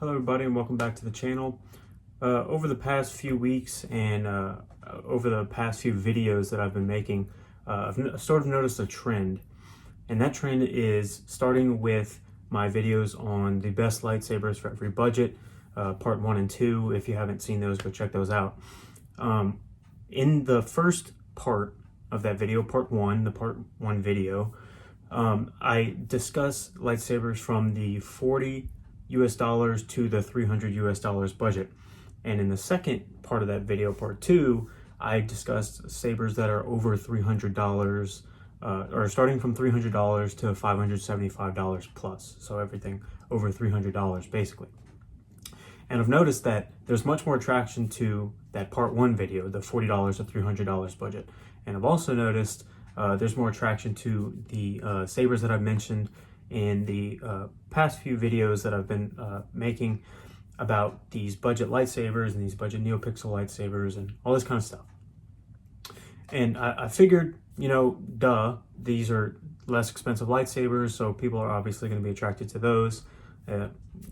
Hello everybody and welcome back to the channel. Over the past few weeks and over the past few videos that I've been making, I've sort of noticed a trend. And that trend is starting with my videos on the best lightsabers for every budget, part 1 and 2. If you haven't seen those, go check those out. In the first part of that video, part 1, the part 1 video, I discuss lightsabers from the $40 to the $300 budget. And in the second part of that video, part 2, I discussed sabers that are over $300, or starting from $300 to $575 plus. So everything over $300 basically. And I've noticed that there's much more attraction to that part 1 video, the $40 to $300 budget. And I've also noticed there's more attraction to the sabers that I've mentioned in the past few videos that I've been making about these budget lightsabers and these budget Neopixel lightsabers and all this kind of stuff. And I figured, you know, these are less expensive lightsabers, so people are obviously going to be attracted to those.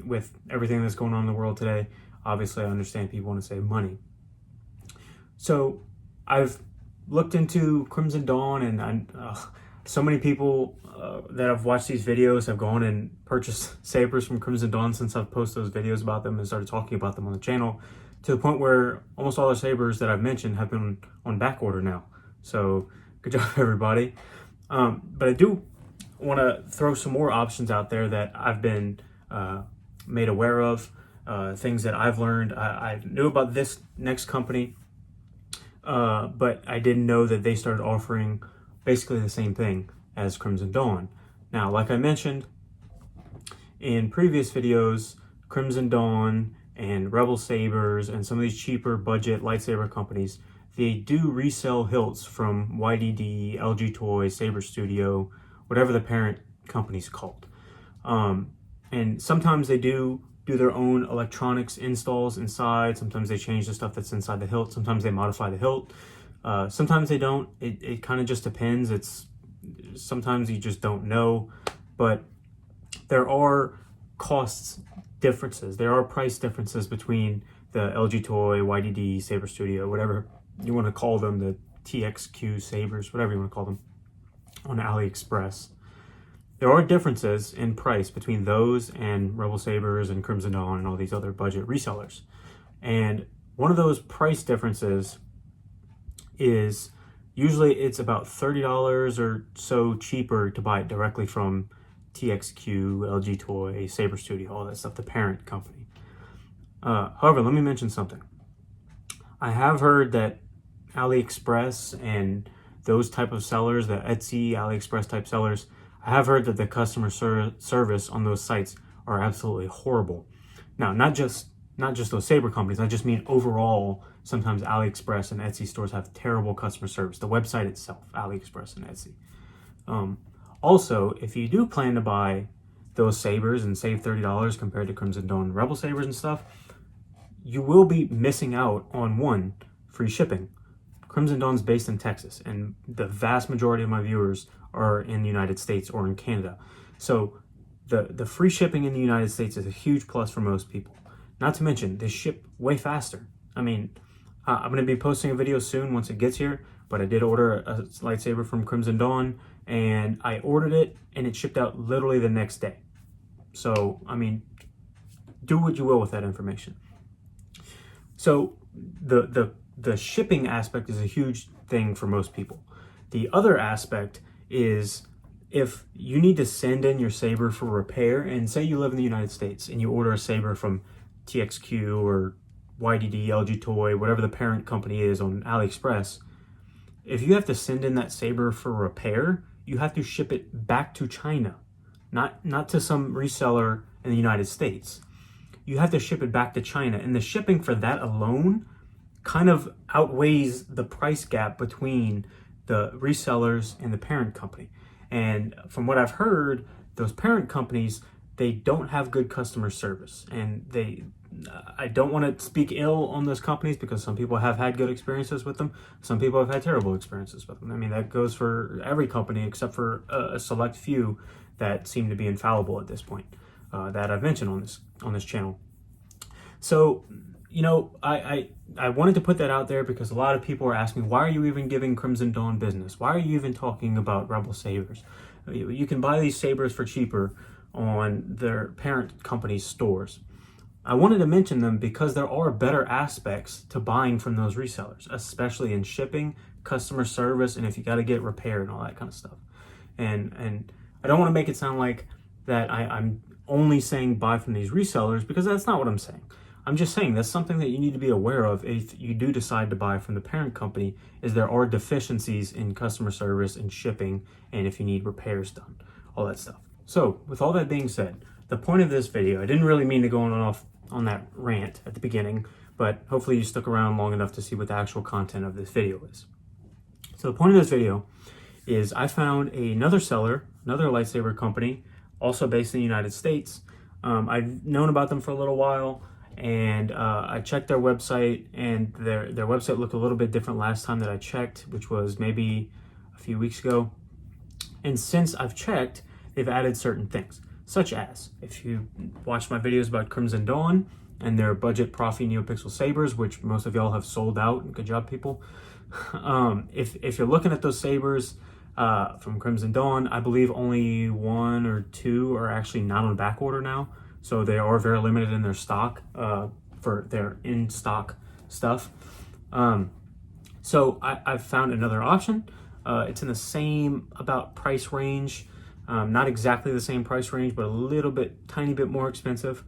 With everything that's going on in the world today, obviously I understand people want to save money. So I've looked into Crimson Dawn, and so many people that have watched these videos have gone and purchased sabers from Crimson Dawn since I've posted those videos about them and started talking about them on the channel, to the point where almost all the sabers that I've mentioned have been on back order now. So good job everybody. But I do want to throw some more options out there that I've been made aware of, things that I've learned. I knew about this next company, but I didn't know that they started offering basically the same thing as Crimson Dawn. Now, like I mentioned in previous videos, Crimson Dawn and Rebel Sabers and some of these cheaper budget lightsaber companies, they do resell hilts from YDD, LG Toys, Saber Studio, whatever the parent company's called. And sometimes they do their own electronics installs inside. Sometimes they change the stuff that's inside the hilt. Sometimes they modify the hilt. Sometimes they don't. It kind of just depends. Sometimes you just don't know. But there are costs differences. There are price differences between the LG Toy, YDD, Saber Studio, whatever you want to call them, the TXQ Sabers, whatever you want to call them, on AliExpress. There are differences in price between those and Rebel Sabers and Crimson Dawn and all these other budget resellers. And one of those price differences is usually it's about $30 or so cheaper to buy it directly from TXQ, LG Toy, Saber Studio, all that stuff, the parent company. However, let me mention something. I have heard that AliExpress and those type of sellers, the Etsy, AliExpress type sellers, I have heard that the customer service on those sites are absolutely horrible. Now, not just those Saber companies, I just mean overall, sometimes AliExpress and Etsy stores have terrible customer service. The website itself, AliExpress and Etsy. Also, if you do plan to buy those sabers and save $30 compared to Crimson Dawn Rebel Sabers and stuff, you will be missing out on one, free shipping. Crimson Dawn's based in Texas, and the vast majority of my viewers are in the United States or in Canada. So the free shipping in the United States is a huge plus for most people. Not to mention, they ship way faster. I mean, I'm going to be posting a video soon once it gets here, but I did order a lightsaber from Crimson Dawn, and I ordered it, and it shipped out literally the next day. So, I mean, do what you will with that information. So, the shipping aspect is a huge thing for most people. The other aspect is if you need to send in your saber for repair, and say you live in the United States and you order a saber from TXQ or YDD, LG Toy, whatever the parent company is on AliExpress, if you have to send in that saber for repair, you have to ship it back to China, not to some reseller in the United States. You have to ship it back to China, and the shipping for that alone kind of outweighs the price gap between the resellers and the parent company. And from what I've heard, those parent companies, they don't have good customer service, and I don't want to speak ill on those companies because some people have had good experiences with them. Some people have had terrible experiences with them. I mean, that goes for every company except for a select few that seem to be infallible at this point, that I've mentioned on this channel. So, you know, I wanted to put that out there because a lot of people are asking, why are you even giving Crimson Dawn business? Why are you even talking about Rebel Sabers? You can buy these Sabers for cheaper on their parent company's stores. I wanted to mention them because there are better aspects to buying from those resellers, especially in shipping, customer service, and if you got to get repaired and all that kind of stuff. And I don't want to make it sound like that I'm only saying buy from these resellers, because that's not what I'm saying. I'm just saying that's something that you need to be aware of if you do decide to buy from the parent company, is there are deficiencies in customer service and shipping, and if you need repairs done, all that stuff. So with all that being said, the point of this video, I didn't really mean to go off on that rant at the beginning, but hopefully you stuck around long enough to see what the actual content of this video is. So the point of this video is I found another seller, another lightsaber company, also based in the United States. I've known about them for a little while, and I checked their website, and their website looked a little bit different last time that I checked, which was maybe a few weeks ago. And since I've checked, they've added certain things, such as, if you watched my videos about Crimson Dawn and their budget Proffie Neopixel Sabers, which most of y'all have sold out, good job people. If you're looking at those Sabers from Crimson Dawn, I believe only 1 or 2 are actually not on back order now. So they are very limited in their stock for their in-stock stuff. So I've found another option. It's in the same about price range. Not exactly the same price range, but a little bit, tiny bit more expensive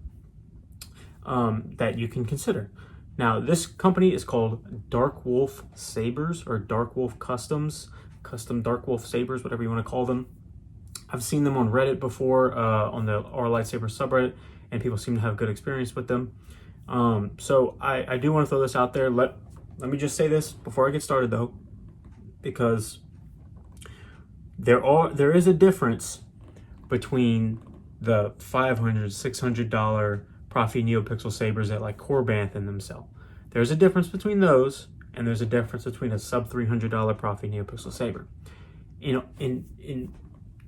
that you can consider. Now, this company is called Dark Wolf Sabers, or Dark Wolf Customs, Custom Dark Wolf Sabers, whatever you want to call them. I've seen them on Reddit before, on the Our Lightsaber subreddit, and people seem to have good experience with them. So I do want to throw this out there. Let me just say this before I get started, though, because there is a difference between the $500, $600 Proffie Neopixel Sabers that like Korbanth in them sell. There's a difference between those, and there's a difference between a sub $300 Proffie Neopixel Saber. You know, in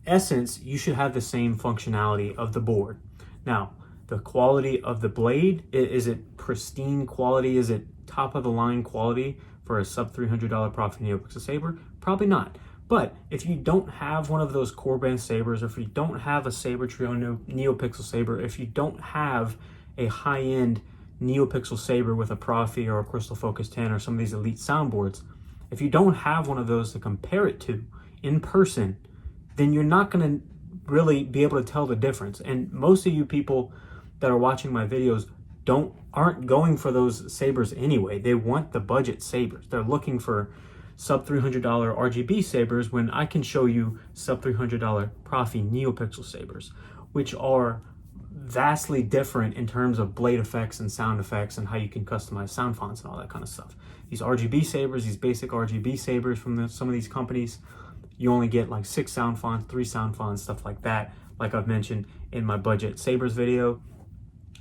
essence, you should have the same functionality of the board. Now, the quality of the blade, is it pristine quality? Is it top of the line quality for a sub $300 Proffie Neopixel Saber? Probably not. But if you don't have one of those Korbanth Sabers, or if you don't have a Sabertrio Neopixel Saber, if you don't have a high-end Neopixel Saber with a Proffie or a Crystal Focus 10 or some of these elite soundboards, if you don't have one of those to compare it to in person, then you're not going to really be able to tell the difference. And most of you people that are watching my videos aren't going for those Sabers anyway. They want the budget Sabers. They're looking for sub $300 RGB Sabers, when I can show you sub $300 Proffie Neopixel Sabers, which are vastly different in terms of blade effects and sound effects and how you can customize sound fonts and all that kind of stuff. These RGB Sabers, these basic RGB Sabers from some of these companies, you only get like 6 sound fonts, 3 sound fonts, stuff like that, like I've mentioned in my budget Sabers video.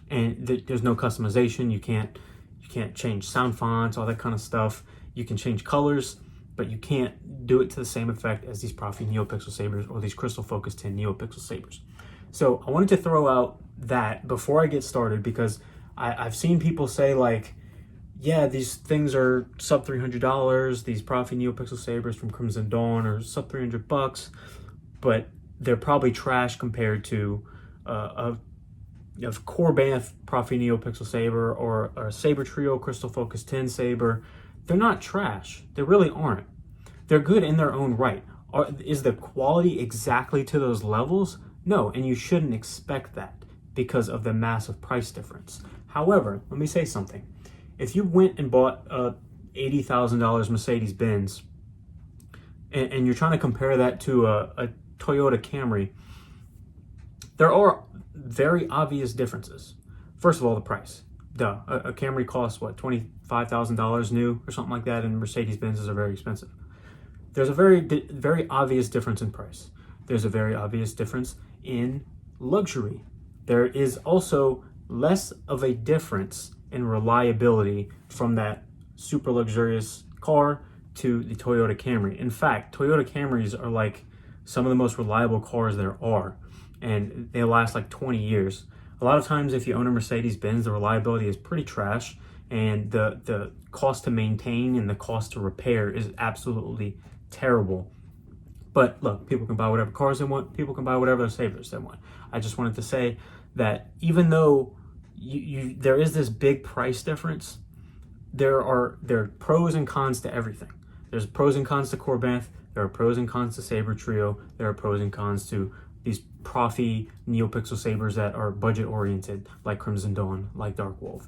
And there's no customization. You can't change sound fonts, all that kind of stuff. You can change colors, but you can't do it to the same effect as these Proffie Neopixel Sabers or these Crystal Focus 10 Neopixel Sabers. So I wanted to throw out that before I get started, because I've seen people say like, yeah, these things are sub $300, these Proffie Neopixel Sabers from Crimson Dawn are sub $300, but they're probably trash compared to a Korbanth Proffie Neopixel Saber or a Sabertrio Crystal Focus 10 Saber. They're not trash. They really aren't. They're good in their own right. Is the quality exactly to those levels? No, and you shouldn't expect that because of the massive price difference. However, let me say something. If you went and bought a $80,000 Mercedes-Benz and you're trying to compare that to a Toyota Camry, there are very obvious differences. First of all, the price. Duh. A Camry costs, what, $25,000 new or something like that, and Mercedes-Benzes are very expensive. There's a very obvious difference in price. There's a very obvious difference in luxury. There is also less of a difference in reliability from that super luxurious car to the Toyota Camry. In fact, Toyota Camrys are like some of the most reliable cars there are, and they last like 20 years. A lot of times if you own a Mercedes-Benz, the reliability is pretty trash, and the cost to maintain and the cost to repair is absolutely terrible. But look, people can buy whatever cars they want, people can buy whatever Sabres they want. I just wanted to say that even though there is this big price difference, there are pros and cons to everything. There's pros and cons to Korbanth, there are pros and cons to Sabertrio, there are pros and cons to these Proffie Neopixel Sabers that are budget oriented, like Crimson Dawn, like Dark Wolf.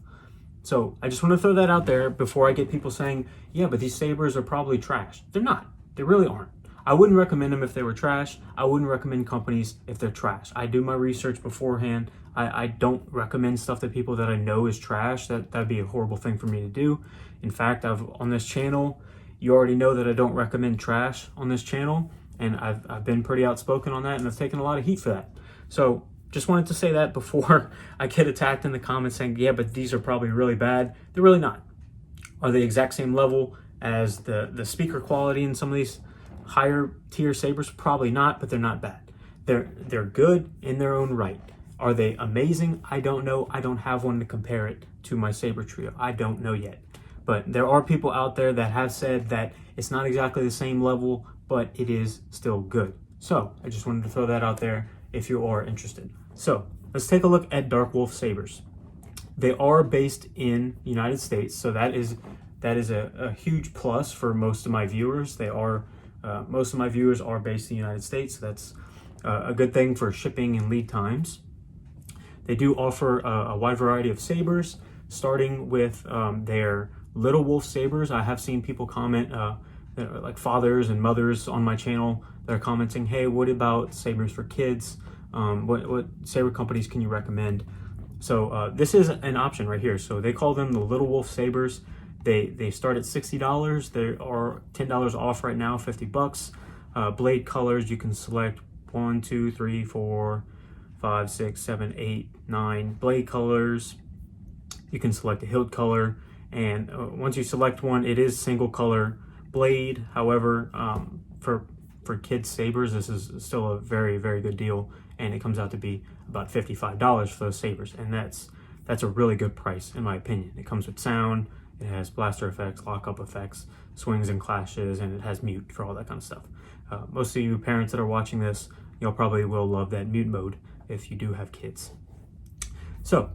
So I just want to throw that out there before I get people saying, yeah, but these Sabers are probably trash. They're not. They really aren't. I wouldn't recommend them if they were trash. I wouldn't recommend companies if they're trash. I do my research beforehand. I don't recommend stuff to people that I know is trash. That'd be a horrible thing for me to do. In fact, on this channel, you already know that I don't recommend trash on this channel, and I've been pretty outspoken on that, and I've taken a lot of heat for that. So just wanted to say that before I get attacked in the comments saying, yeah, but these are probably really bad. They're really not. Are they exact same level as the speaker quality in some of these higher tier Sabers? Probably not, but they're not bad. They're good in their own right. Are they amazing? I don't know. I don't have one to compare it to my Sabertrio. I don't know yet. But there are people out there that have said that it's not exactly the same level, but it is still good. So I just wanted to throw that out there if you are interested. So let's take a look at Dark Wolf Sabers. They are based in the United States, so that is a huge plus for most of my viewers. Most of my viewers are based in the United States, so that's a good thing for shipping and lead times. They do offer a wide variety of sabers, starting with their Little Wolf Sabers. I have seen people comment, like fathers and mothers on my channel, that are commenting, hey, what about sabers for kids? What saber companies can you recommend? So this is an option right here. So they call them the Little Wolf Sabers. They start at $60. They are $10 off right now, $50. Blade colors, you can select 1, 2, 3, 4, 5, 6, 7, 8, 9 blade colors. You can select a hilt color, and once you select one, it is single color blade. However, for kids sabers, this is still a very, very good deal, and it comes out to be about $55 for those sabers, and that's a really good price in my opinion. It comes with sound, it has blaster effects, lockup effects, swings and clashes, and it has mute for all that kind of stuff. Most of you parents that are watching this, you'll probably will love that mute mode if you do have kids. So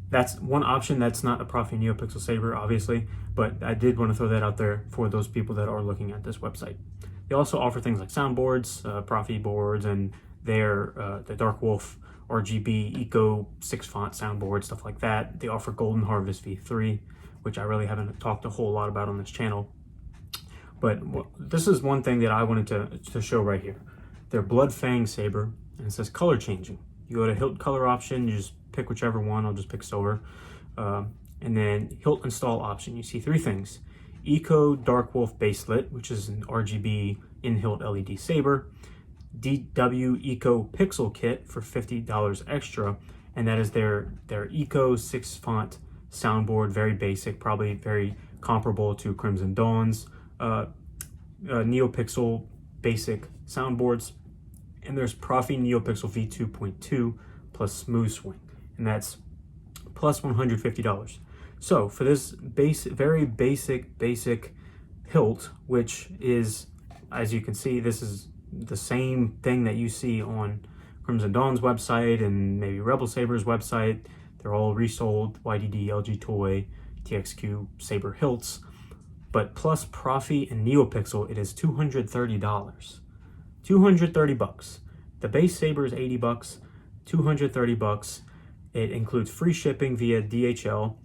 that's one option. That's not a Proffie Neopixel Saber, obviously, but I did want to throw that out there for those people that are looking at this website. They also offer things like soundboards, Proffie boards, and the Dark Wolf RGB Eco 6 font soundboard, stuff like that. They offer Golden Harvest V3, which I really haven't talked a whole lot about on this channel. But this is one thing that I wanted to show right here. Their Blood Fang Saber, and it says color changing. You go to hilt color option, you just pick whichever one. I'll just pick silver. And then hilt install option. You see three things. Eco Dark Wolf Baselit, which is an RGB in-hilt LED saber. DW Eco Pixel Kit for $50 extra. And that is their Eco 6 font soundboard, very basic, probably very comparable to Crimson Dawn's Neopixel basic soundboards. And there's Proffie Neopixel V2.2 plus Smooth Swing, and that's plus $150. So for this very basic hilt, which is, as you can see, this is the same thing that you see on Crimson Dawn's website and maybe Rebel Saber's website. They're all resold YDD, LG Toy, TXQ Saber hilts. But plus Proffie and Neopixel, it is $230. 230 bucks. The base saber is 80 bucks, 230 bucks. It includes free shipping via DHL,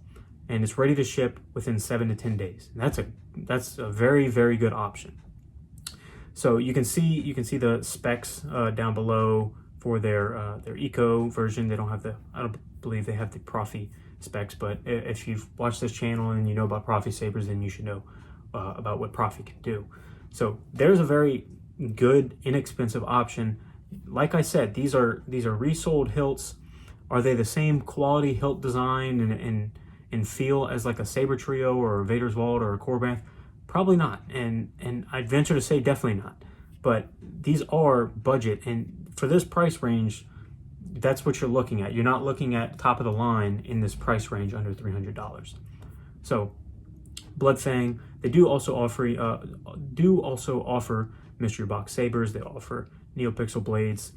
and it's ready to ship within 7 to 10 days. And that's a very, very good option. So you can see the specs down below for their Eco version. They don't have I don't believe they have the Proffie specs, but if you've watched this channel and you know about Proffie sabers, then you should know about what Proffie can do. So there's a very good, inexpensive option. Like I said, these are resold hilts. Are they the same quality hilt design and feel as like a Sabertrio or a Vader's Vault or a Korbanth? Probably not, and I'd venture to say definitely not. But these are budget, and for this price range, that's what you're looking at. You're not looking at top of the line in this price range under $300. So Blood Fang, they do also offer mystery box sabers. They offer Neopixel blades.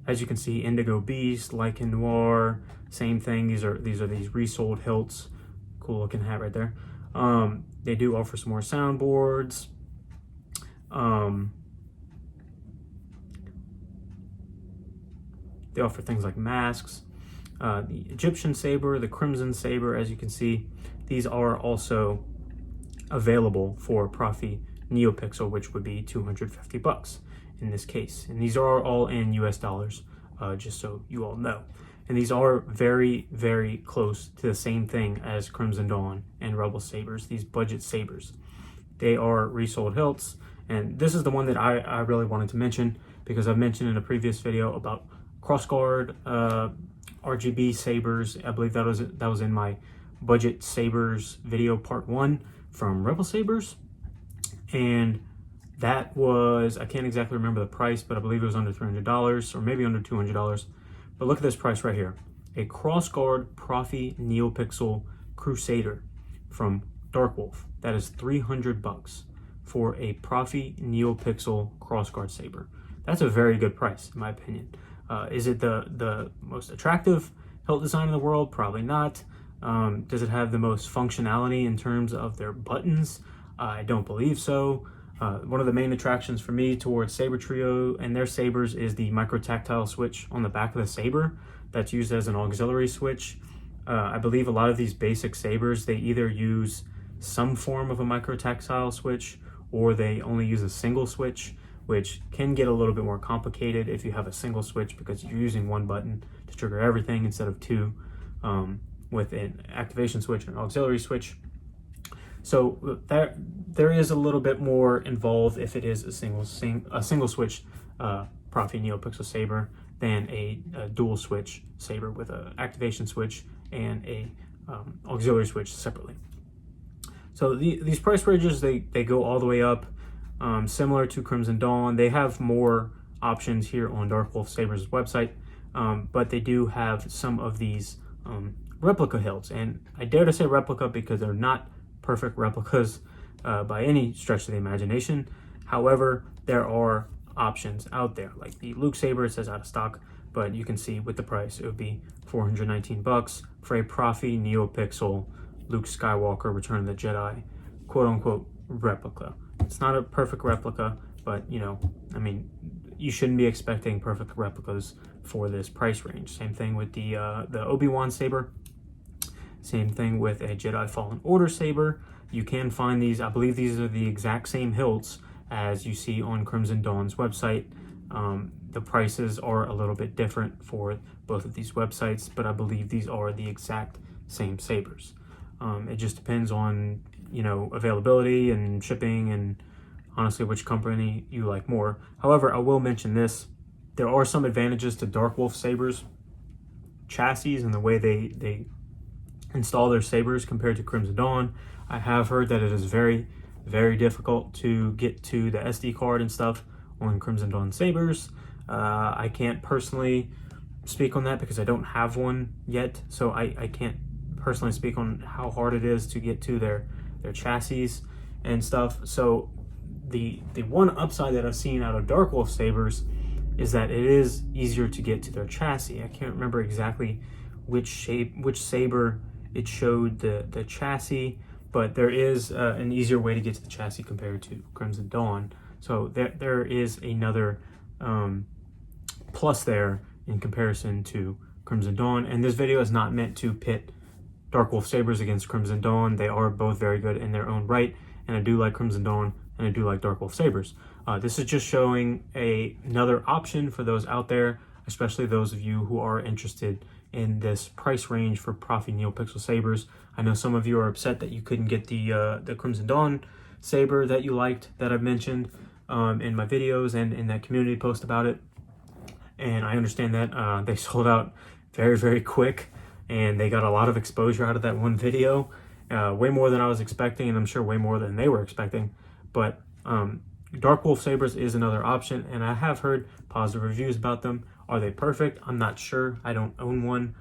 As you can see, Indigo Beast, Lycan Noir, same thing. These are these resold hilts. Cool looking hat right there. They do offer some more soundboards. They offer things like masks. The Egyptian Saber, the Crimson Saber, as you can see, these are also available for Proffie Neopixel, which would be $250 in this case. And these are all in US dollars, just so you all know. And these are very, very close to the same thing as Crimson Dawn and Rebel Sabers, these budget sabers. They are resold hilts, and this is the one that I really wanted to mention because I've mentioned in a previous video about crossguard RGB sabers. I believe that was in my budget sabers video part 1 from Rebel Sabers, and that was, I can't exactly remember the price, but I believe it was under $300 or maybe under $200. But look at this price right here, a crossguard Proffie Neopixel Crusader from Dark Wolf. That is $300 for a Proffie Neopixel crossguard saber. That's a very good price in my opinion. Is it the most attractive hilt design in the world? Probably not. Does it have the most functionality in terms of their buttons? I don't believe so. One of the main attractions for me towards Sabertrio and their sabers is the micro tactile switch on the back of the saber that's used as an auxiliary switch. I believe a lot of these basic sabers, they either use some form of a micro tactile switch or they only use a single switch, which can get a little bit more complicated if you have a single switch because you're using one button to trigger everything instead of two, with an activation switch and an auxiliary switch. So there is a little bit more involved if it is a single switch Proffie Neopixel saber than a dual switch saber with an activation switch and a auxiliary switch separately. So these price ranges, they go all the way up. Similar to Crimson Dawn, they have more options here on Dark Wolf Sabers' website, but they do have some of these replica hilts, and I dare to say replica because they're not perfect replicas by any stretch of the imagination. However, there are options out there, like the Luke Saber. It says out of stock, but you can see with the price it would be $419 for a Proffie Neopixel Luke Skywalker Return of the Jedi quote-unquote replica. It's not a perfect replica, but you know, I mean, you shouldn't be expecting perfect replicas for this price range. Same thing with the Obi-Wan Sabre. Same thing with a Jedi Fallen Order saber. You can find these, I believe these are the exact same hilts as you see on Crimson Dawn's website. The prices are a little bit different for both of these websites, but I believe these are the exact same sabers. It just depends on, you know, availability and shipping and honestly which company you like more. However, I will mention this. There are some advantages to Dark Wolf Sabers chassis and the way they install their sabers compared to Crimson Dawn. I have heard that it is very, very difficult to get to the SD card and stuff on Crimson Dawn sabers. I can't personally speak on that because I don't have one yet, so I can't personally speak on how hard it is to get to their chassis and stuff. So the one upside that I've seen out of Dark Wolf Sabers is that it is easier to get to their chassis. I can't remember exactly which saber it showed the chassis, but there is an easier way to get to the chassis compared to Crimson Dawn. So there is another plus there in comparison to Crimson Dawn. And this video is not meant to pit Dark Wolf Sabers against Crimson Dawn. They are both very good in their own right, and I do like Crimson Dawn and I do like Dark Wolf Sabers. This is just showing another option for those out there, especially those of you who are interested in this price range for Proffie Neopixel Sabers. I know some of you are upset that you couldn't get the Crimson Dawn Saber that you liked, that I've mentioned in my videos and in that community post about it. And I understand that they sold out very, very quick, and they got a lot of exposure out of that one video, way more than I was expecting, and I'm sure way more than they were expecting. But Dark Wolf Sabers is another option, and I have heard positive reviews about them. Are they perfect? I'm not sure. I don't own one.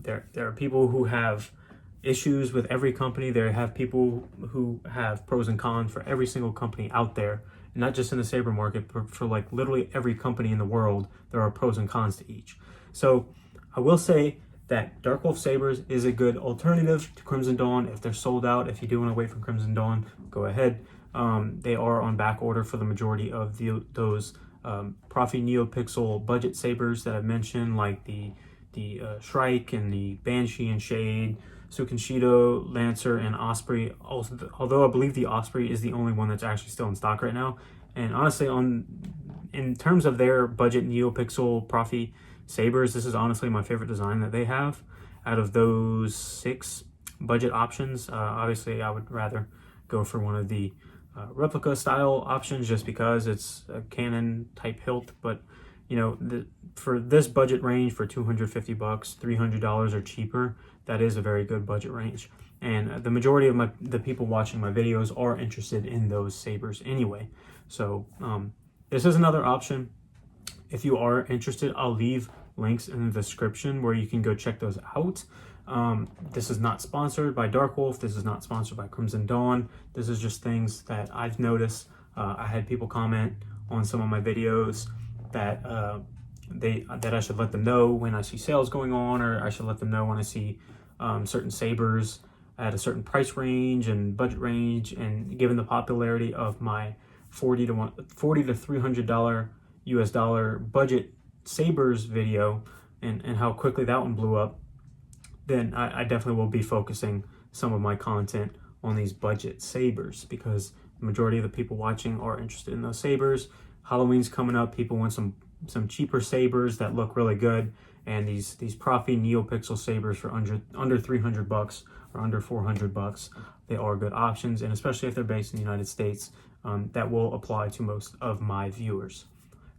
There are people who have issues with every company. There have people who have pros and cons for every single company out there, and not just in the Saber market, but for like literally every company in the world, there are pros and cons to each. So I will say that Dark Wolf Sabers is a good alternative to Crimson Dawn. If they're sold out, if you do want to wait for Crimson Dawn, go ahead. They are on back order for the majority of those Proffie Neopixel budget sabers that I mentioned, like the Shrike and the Banshee and Shade, Sukinshido, Lancer, and Osprey. Also, although I believe the Osprey is the only one that's actually still in stock right now. And honestly, in terms of their budget Neopixel Proffie Sabers, this is honestly my favorite design that they have out of those 6 budget options. Obviously, I would rather go for one of the replica style options just because it's a Canon type hilt, but you know, for this budget range, for $250, $300 or cheaper, that is a very good budget range. And the majority of the people watching my videos are interested in those sabers anyway. So this is another option. If you are interested, I'll leave links in the description where you can go check those out. This is not sponsored by Dark Wolf. This is not sponsored by Crimson Dawn. This is just things that I've noticed. I had people comment on some of my videos that that I should let them know when I see sales going on, or I should let them know when I see certain sabers at a certain price range and budget range. And given the popularity of my $40 to $300 US dollar budget sabers video and how quickly that one blew up, then I definitely will be focusing some of my content on these budget sabers, because the majority of the people watching are interested in those sabers. Halloween's coming up. People want some cheaper sabers that look really good, and these Proffie Neopixel sabers for under $300 or under $400, they are good options, and especially if they're based in the United States, that will apply to most of my viewers.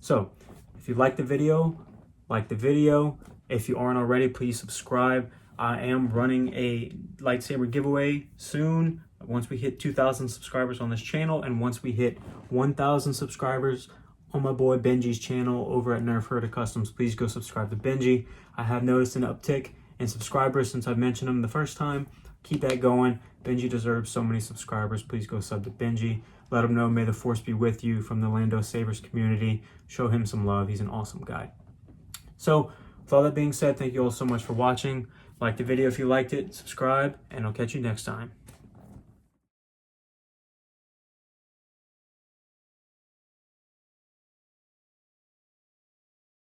So if you like the video, like the video. If you aren't already, please subscribe. I am running a lightsaber giveaway soon. Once we hit 2,000 subscribers on this channel, and once we hit 1,000 subscribers on my boy Benji's channel over at Nerf Herder Customs, please go subscribe to Benji. I have noticed an uptick in subscribers since I mentioned him the first time. Keep that going. Benji deserves so many subscribers. Please go sub to Benji. Let him know, may the force be with you, from the Lando Sabres community. Show him some love. He's an awesome guy. So with all that being said, thank you all so much for watching. Like the video if you liked it, subscribe, and I'll catch you next time.